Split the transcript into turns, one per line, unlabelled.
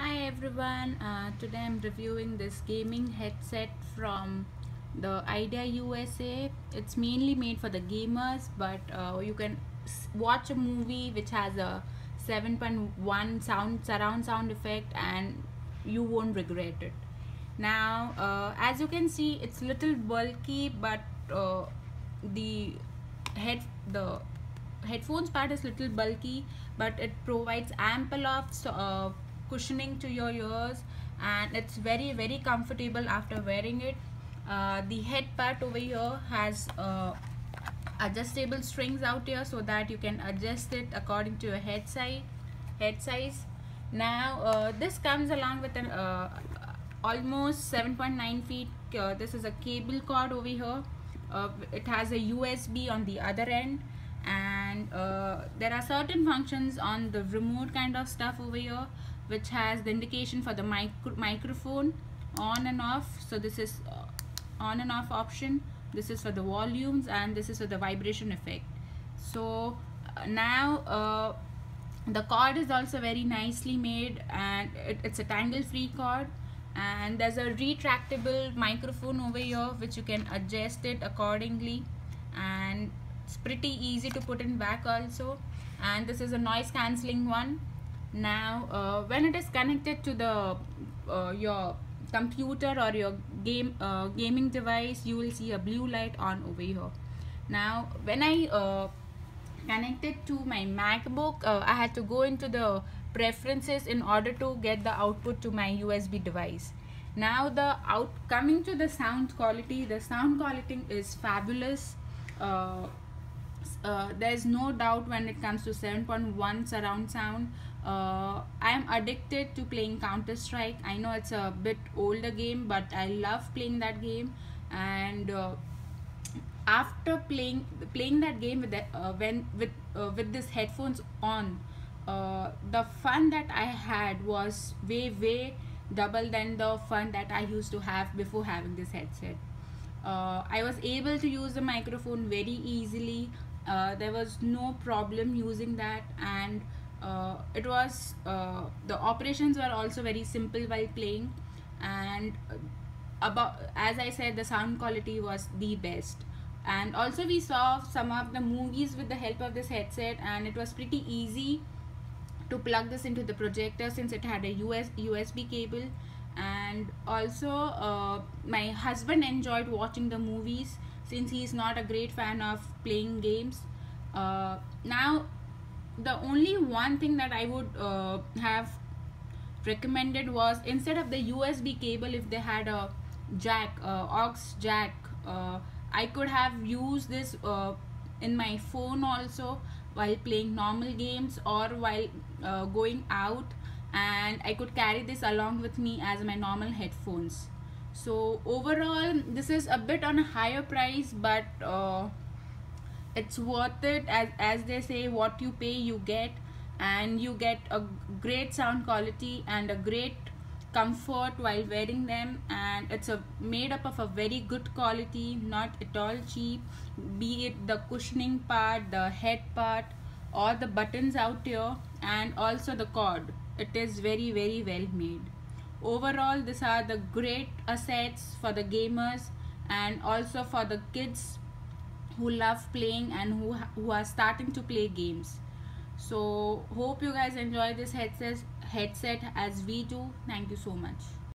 Hi everyone, today I'm reviewing this gaming headset from the Idea USA. It's mainly made for the gamers, but you can watch a movie which has a 7.1 surround sound effect and you won't regret it. Now, as you can see, it's little bulky, but the head the headphones part is little bulky, but it provides ample of cushioning to your ears, and it's very comfortable after wearing it. The head part over here has adjustable strings out here so that you can adjust it according to your head size. Now this comes along with an almost 7.9 feet. This is a cable cord over here. It has a USB on the other end, and there are certain functions on the remote kind of stuff over here, which has the indication for the microphone on and off. So this is on and off option. This is for the volumes, and this is for the vibration effect. So now the cord is also very nicely made, and it's a tangle free cord, and there's a retractable microphone over here which you can adjust it accordingly, and it's pretty easy to put in back also. And this is a noise cancelling one. Now when it is connected to the your computer or your gaming device, you will see a blue light on over here. Now when I connected to my MacBook, I had to go into the preferences in order to get the output to my USB device. Now coming to the sound quality, the sound quality is fabulous. There's no doubt when it comes to 7.1 surround sound. I am addicted to playing Counter-Strike. I know it's a bit older game, but I love playing that game. And after playing that game with this headphones on, the fun that I had was way double than the fun that I used to have before having this headset. I was able to use the microphone very easily. There was no problem using that, and it was the operations were also very simple while playing. And as I said, the sound quality was the best. And also we saw some of the movies with the help of this headset, and it was pretty easy to plug this into the projector since it had a USB cable. And also my husband enjoyed watching the movies since he's not a great fan of playing games. Now the only one thing that I would have recommended was, instead of the USB cable, if they had a aux jack, I could have used this in my phone also while playing normal games or while going out, and I could carry this along with me as my normal headphones. So overall this is a bit on a higher price, but it's worth it. As they say, what you pay you get, and you get a great sound quality and a great comfort while wearing them. And it's made up of a very good quality, not at all cheap, be it the cushioning part, the head part, or the buttons out here, and also the cord. It is very well made. Overall, these are the great assets for the gamers, and also for the kids who love playing and who are starting to play games. So hope you guys enjoy this headset as we do. Thank you so much.